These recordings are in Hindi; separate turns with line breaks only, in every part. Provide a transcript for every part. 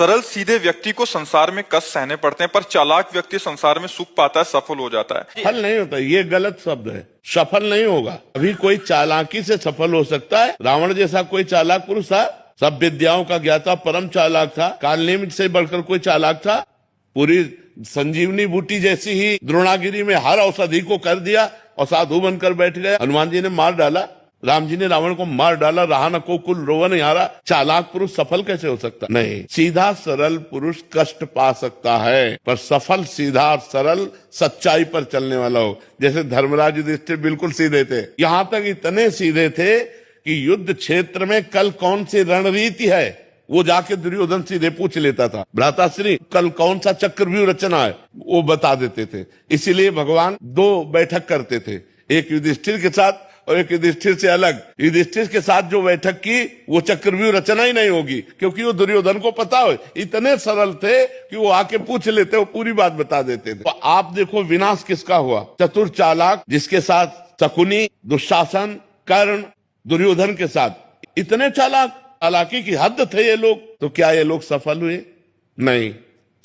सरल सीधे व्यक्ति को संसार में कष्ट सहने पड़ते हैं, पर चालाक व्यक्ति संसार में सुख पाता है, सफल हो जाता है।
सफल नहीं होता, ये गलत शब्द है। सफल नहीं होगा। अभी कोई चालाकी से सफल हो सकता है। रावण जैसा कोई चालाक पुरुष था, सब विद्याओं का ज्ञाता, परम चालाक था। कालनेमि से बढ़कर कोई चालाक था? पूरी संजीवनी बूटी जैसी ही द्रोणागिरी में हर औषधि को कर दिया और साधु बनकर बैठ गए। हनुमान जी ने मार डाला, राम जी ने रावण को मार डाला, रहा न को कुल रोवन हारा। चालाक पुरुष सफल कैसे हो सकता? नहीं, सीधा सरल पुरुष कष्ट पा सकता है, पर सफल सीधा सरल सच्चाई पर चलने वाला हो। जैसे धर्मराज युधिष्ठिर बिल्कुल सीधे थे, यहाँ तक इतने सीधे थे कि युद्ध क्षेत्र में कल कौन सी रणनीति है वो जाके दुर्योधन सीधे पूछ लेता था। भ्राताश्री कल कौन सा चक्रव्यूह रचना है वो बता देते थे। इसीलिए भगवान दो बैठक करते थे, एक युधिष्ठिर के साथ और एक युधिष्ठिर से अलग। युधिष्ठिर के साथ जो बैठक की वो चक्रव्यूह रचना ही नहीं होगी, क्योंकि वो दुर्योधन को पता हो। इतने सरल थे कि वो आके पूछ लेते, वो पूरी बात बता देते थे। तो आप देखो विनाश किसका हुआ? चतुर चालाक, जिसके साथ शकुनी, दुशासन, कर्ण, दुर्योधन के साथ इतने चालाक, चालाकी की हद थे ये लोग। तो क्या ये लोग सफल हुए? नहीं,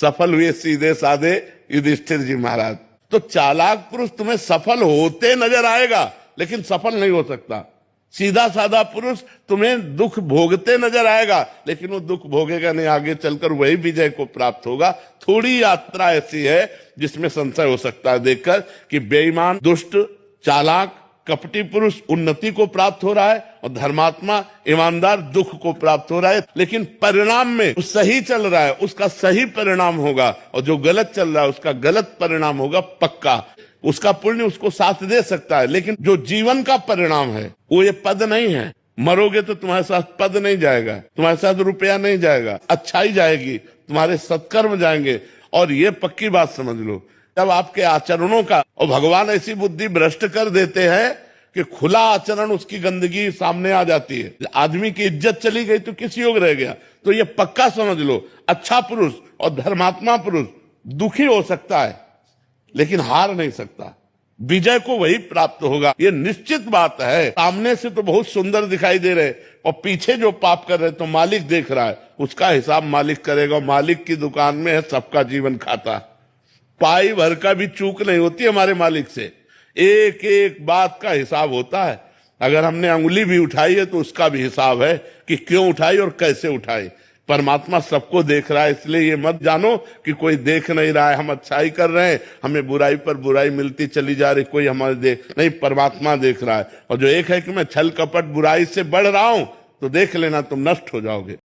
सफल हुए सीधे साधे युधिष्ठिर जी महाराज। तो चालाक पुरुष तुम्हें सफल होते नजर आएगा, लेकिन सफल नहीं हो सकता। सीधा साधा पुरुष तुम्हें दुख भोगते नजर आएगा, लेकिन वो दुख भोगेगा नहीं, आगे चलकर वही विजय को प्राप्त होगा। थोड़ी यात्रा ऐसी है जिसमें संशय हो सकता है देखकर कि बेईमान, दुष्ट, चालाक, कपटी पुरुष उन्नति को प्राप्त हो रहा है और धर्मात्मा, ईमानदार दुख को प्राप्त हो रहा है। लेकिन परिणाम में जो सही चल रहा है उसका सही परिणाम होगा, और जो गलत चल रहा है उसका गलत परिणाम होगा पक्का। उसका पुण्य उसको साथ दे सकता है, लेकिन जो जीवन का परिणाम है वो ये पद नहीं है। मरोगे तो तुम्हारे साथ पद नहीं जाएगा, तुम्हारे साथ रुपया नहीं जाएगा, अच्छाई जाएगी, तुम्हारे सत्कर्म जाएंगे। और ये पक्की बात समझ लो, जब आपके आचरणों का, और भगवान ऐसी बुद्धि भ्रष्ट कर देते हैं कि खुला आचरण उसकी गंदगी सामने आ जाती है। आदमी की इज्जत चली गई तो किस योग रह गया? तो ये पक्का समझ लो, अच्छा पुरुष और धर्मात्मा पुरुष दुखी हो सकता है लेकिन हार नहीं सकता। विजय को वही प्राप्त होगा, ये निश्चित बात है। सामने से तो बहुत सुंदर दिखाई दे रहे और पीछे जो पाप कर रहे तो मालिक देख रहा है, उसका हिसाब मालिक करेगा। मालिक की दुकान में है सबका जीवन खाता, पाई भर का भी चूक नहीं होती हमारे मालिक से। एक एक बात का हिसाब होता है। अगर हमने अंगुली भी उठाई है तो उसका भी हिसाब है कि क्यों उठाई और कैसे उठाई। परमात्मा सबको देख रहा है, इसलिए ये मत जानो कि कोई देख नहीं रहा है, हम अच्छाई कर रहे हैं, हमें बुराई पर बुराई मिलती चली जा रही, कोई हमारे देख नहीं। परमात्मा देख रहा है। और जो एक है कि मैं छल कपट बुराई से बढ़ रहा हूं, तो देख लेना तुम नष्ट हो जाओगे।